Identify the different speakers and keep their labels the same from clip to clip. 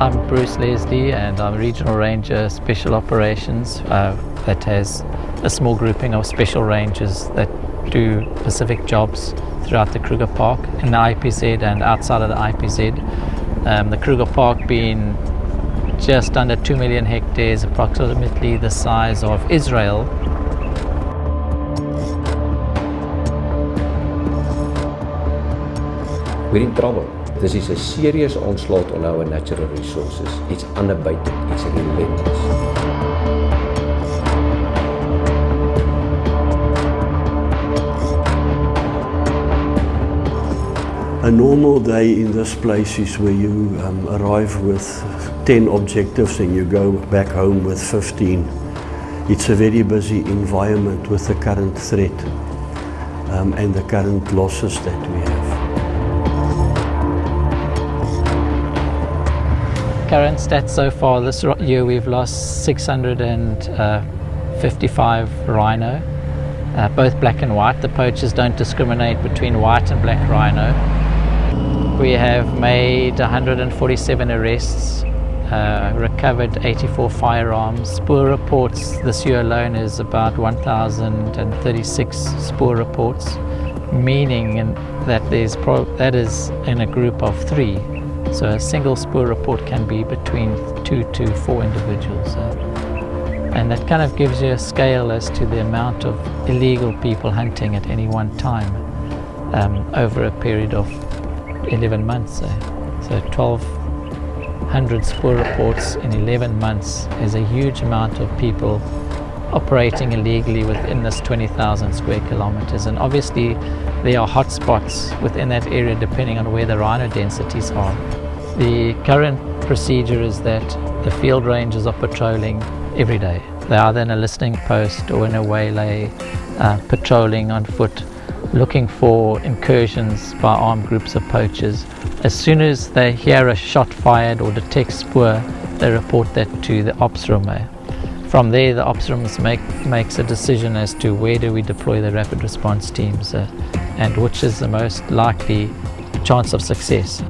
Speaker 1: I'm Bruce Leslie and I'm Regional Ranger Special Operations that has a small grouping of special rangers that do specific jobs throughout the Kruger Park in the IPZ and outside of the IPZ. The Kruger Park being just under 2 million hectares, approximately the size of Israel.
Speaker 2: We're in trouble. This is a serious onslaught on our natural resources. It's unabated, it's relentless.
Speaker 3: A normal day in this place is where you arrive with 10 objectives and you go back home with 15. It's a very busy environment with the current threat and the current losses that we have.
Speaker 1: Current stats so far this year, we've lost 655 rhino, both black and white. The poachers don't discriminate between white and black rhino. We have made 147 arrests, recovered 84 firearms. Spoor reports this year alone is about 1,036 spoor reports, meaning that that is in a group of 3. So a single spoor report can be between 2 to 4 individuals. And that kind of gives you a scale as to the amount of illegal people hunting at any one time over a period of 11 months. So 1,200 spoor reports in 11 months is a huge amount of people operating illegally within this 20,000 square kilometers. And obviously there are hotspots within that area depending on where the rhino densities are. The current procedure is that the field rangers are patrolling every day. They're either in a listening post or in a waylay, patrolling on foot, looking for incursions by armed groups of poachers. As soon as they hear a shot fired or detect spoor, they report that to the ops room. From there, the ops room makes a decision as to where do we deploy the rapid response teams and which is the most likely chance of success.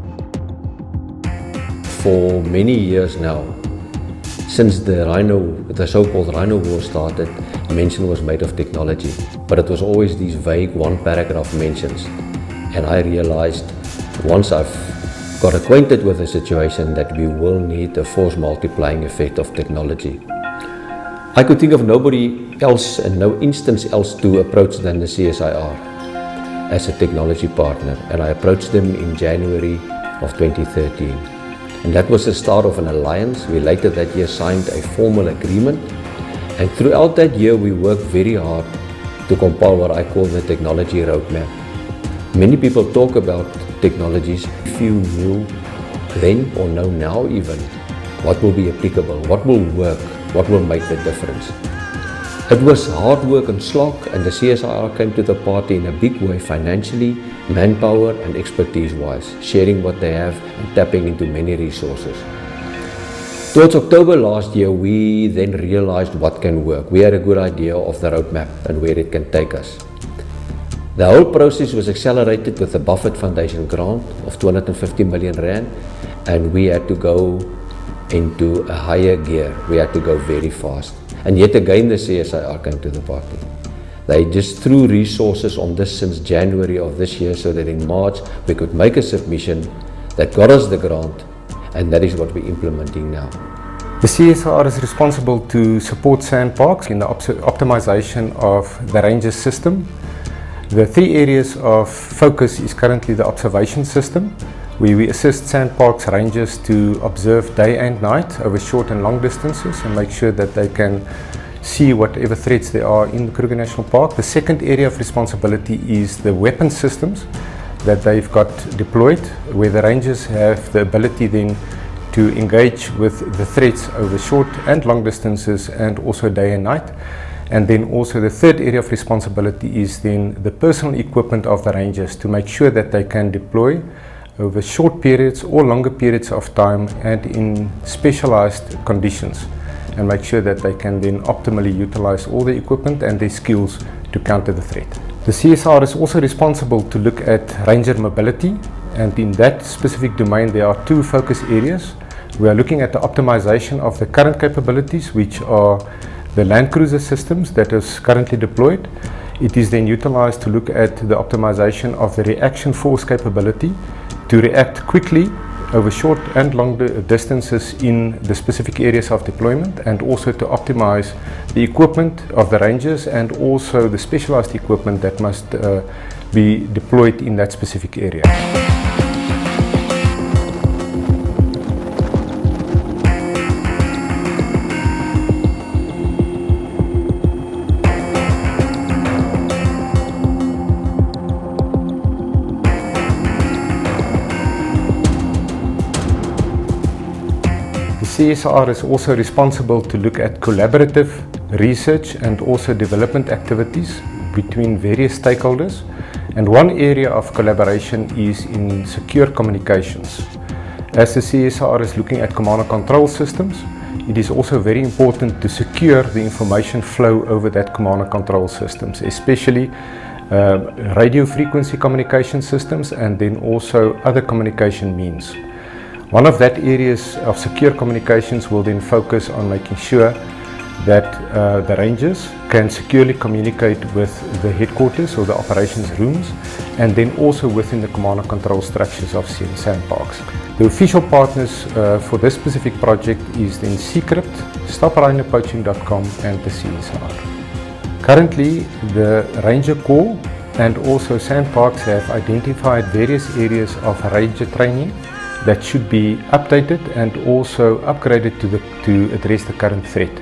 Speaker 2: For many years now, since the so-called rhino war started, mention was made of technology, but it was always these vague one-paragraph mentions. And I realized once I've got acquainted with the situation that we will need a force multiplying effect of technology. I could think of nobody else and no instance else to approach than the CSIR as a technology partner, and I approached them in January of 2013. And that was the start of an alliance. We later that year signed a formal agreement, and throughout that year we worked very hard to compile what I call the technology roadmap. Many people talk about technologies. Few knew then or know now even what will be applicable, what will work, what will make the difference. It was hard work and slog, and the CSIR came to the party in a big way financially, manpower and expertise wise, sharing what they have and tapping into many resources. Towards October last year, we then realized what can work. We had a good idea of the roadmap and where it can take us. The whole process was accelerated with the Buffett Foundation grant of 250 million rand, and we had to go into a higher gear. We had to go very fast. And yet again the CSIR came to the party. They just threw resources on this since January of this year so that in March we could make a submission that got us the grant, and that is what we're implementing now.
Speaker 4: The CSIR is responsible to support sandparks in the optimization of the ranger system. The 3 areas of focus is currently the observation system, where we assist sandparks rangers to observe day and night over short and long distances and make sure that they can see whatever threats there are in the Kruger National Park. The second area of responsibility is the weapon systems that they've got deployed, where the rangers have the ability then to engage with the threats over short and long distances and also day and night. And then also the third area of responsibility is then the personal equipment of the rangers to make sure that they can deploy over short periods or longer periods of time and in specialized conditions, and make sure that they can then optimally utilize all the equipment and their skills to counter the threat. The CSIR is also responsible to look at ranger mobility, and in that specific domain there are 2 focus areas. We are looking at the optimization of the current capabilities, which are the land cruiser systems that is currently deployed. It is then utilized to look at the optimization of the reaction force capability to react quickly over short and long distances in the specific areas of deployment, and also to optimize the equipment of the rangers and also the specialized equipment that must be deployed in that specific area. CSR is also responsible to look at collaborative research and also development activities between various stakeholders, and one area of collaboration is in secure communications. As the CSR is looking at command and control systems, it is also very important to secure the information flow over that command and control systems, especially radio frequency communication systems and then also other communication means. One of that areas of secure communications will then focus on making sure that the rangers can securely communicate with the headquarters or the operations rooms, and then also within the command and control structures of sandparks. The official partners for this specific project is then Seecrypt, StopRhinoPoaching.com and the CSR. Currently, the Ranger Corps and also sandparks have identified various areas of ranger training that should be updated and also upgraded to address the current threat.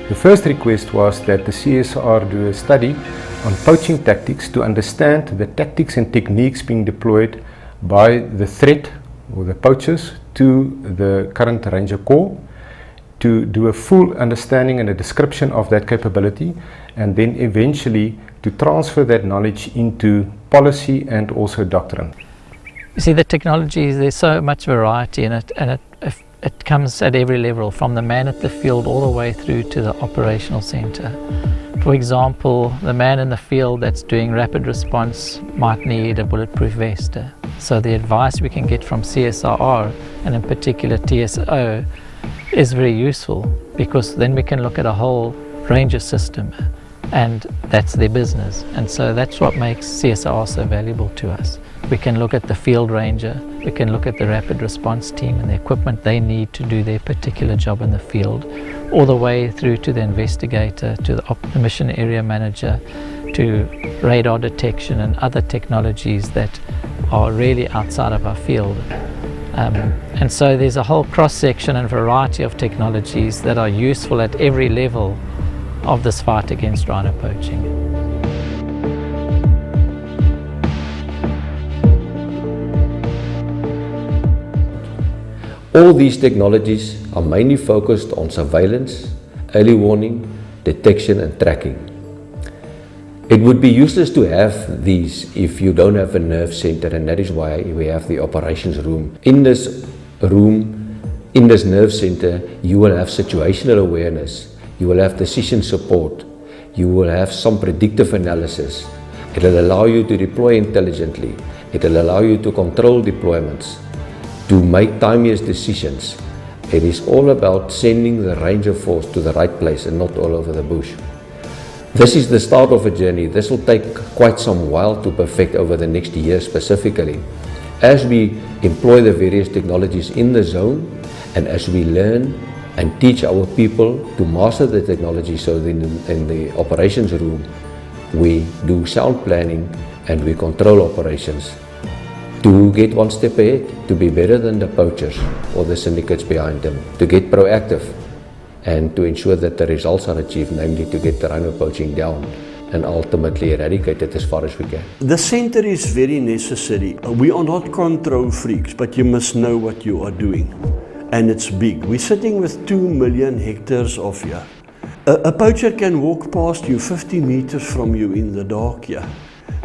Speaker 4: The first request was that the CSR do a study on poaching tactics to understand the tactics and techniques being deployed by the threat or the poachers to the current Ranger Corps, to do a full understanding and a description of that capability, and then eventually to transfer that knowledge into policy and also doctrine.
Speaker 1: You see, the technology, there's so much variety in it, and it comes at every level, from the man at the field all the way through to the operational center. For example, the man in the field that's doing rapid response might need a bulletproof vest. So the advice we can get from CSR, and in particular TSO, is very useful, because then we can look at a whole ranger system, and that's their business. And so that's what makes CSR so valuable to us. We can look at the field ranger, we can look at the rapid response team and the equipment they need to do their particular job in the field, all the way through to the investigator, to the mission area manager, to radar detection and other technologies that are really outside of our field. And so there's a whole cross-section and variety of technologies that are useful at every level of this fight against rhino poaching.
Speaker 2: All these technologies are mainly focused on surveillance, early warning, detection and tracking. It would be useless to have these if you don't have a nerve center, and that is why we have the operations room. In this room, in this nerve center, you will have situational awareness, you will have decision support, you will have some predictive analysis. It will allow you to deploy intelligently, it will allow you to control deployments, to make timely decisions. It is all about sending the ranger force to the right place and not all over the bush. This is the start of a journey. This will take quite some while to perfect over the next year specifically. As we employ the various technologies in the zone, and as we learn and teach our people to master the technology, so in the operations room we do sound planning and we control operations to get one step ahead, to be better than the poachers or the syndicates behind them, to get proactive and to ensure that the results are achieved, namely to get the rhino poaching down and ultimately eradicate it as far as we can.
Speaker 3: The center is very necessary. We are not control freaks, but you must know what you are doing. And it's big. We're sitting with 2 million hectares of here. A poacher can walk past you 50 meters from you in the dark here.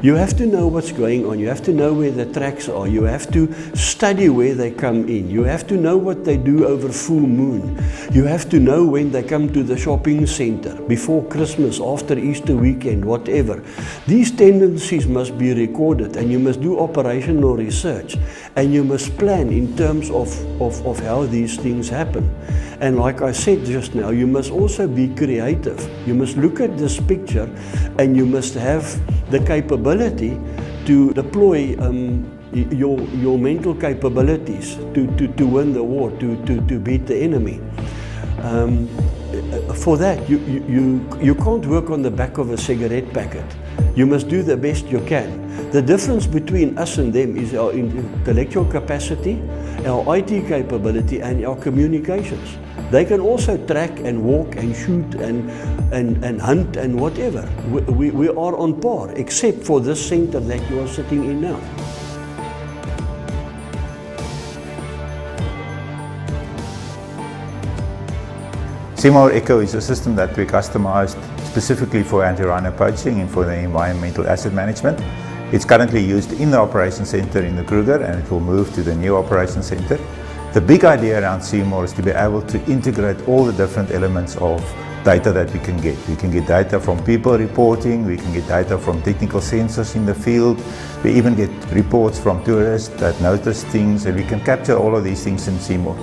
Speaker 3: You have to know what's going on. You have to know where the tracks are. You have to study where they come in. You have to know what they do over full moon. You have to know when they come to the shopping center, before Christmas, after Easter weekend, whatever. These tendencies must be recorded, and you must do operational research, and you must plan in terms of how these things happen. And like I said just now, you must also be creative. You must look at this picture, and you must have the capability to deploy your mental capabilities to win the war, to beat the enemy. For that, you can't work on the back of a cigarette packet. You must do the best you can. The difference between us and them is our intellectual capacity, our IT capability, and our communications. They can also track and walk and shoot and hunt and whatever. We are on par, except for this center that you are sitting in now.
Speaker 5: Seemore Echo is a system that we customized specifically for anti-rhino poaching and for the environmental asset management. It's currently used in the operations center in the Kruger, and it will move to the new operations center. The big idea around Seemore is to be able to integrate all the different elements of data that we can get. We can get data from people reporting, we can get data from technical sensors in the field, we even get reports from tourists that notice things, and we can capture all of these things in Seemore.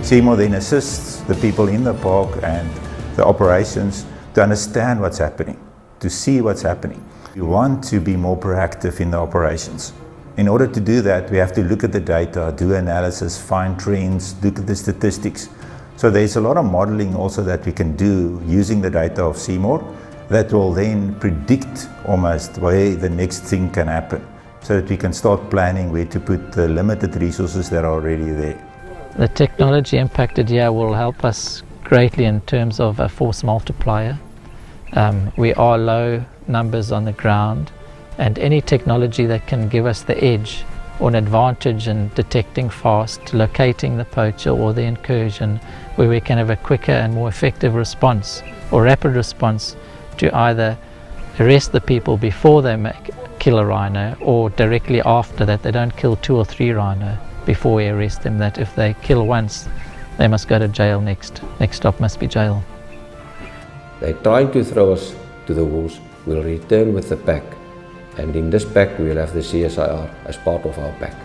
Speaker 5: Seemore then assists the people in the park and the operations to understand what's happening, to see what's happening. We want to be more proactive in the operations. In order to do that, we have to look at the data, do analysis, find trends, look at the statistics. So there's a lot of modeling also that we can do using the data of Seemore that will then predict almost where the next thing can happen, so that we can start planning where to put the limited resources that are already there.
Speaker 1: The technology impacted here will help us greatly in terms of a force multiplier. We are low numbers on the ground, and any technology that can give us the edge or an advantage in detecting fast, locating the poacher or the incursion, where we can have a quicker and more effective response or rapid response to either arrest the people before they kill a rhino, or directly after that, they don't kill 2 or 3 rhino before we arrest them, that if they kill once, they must go to jail next. Next stop must be jail.
Speaker 2: They're trying to throw us to the wolves. We'll return with the pack, and in this pack we'll have the CSIR as part of our pack.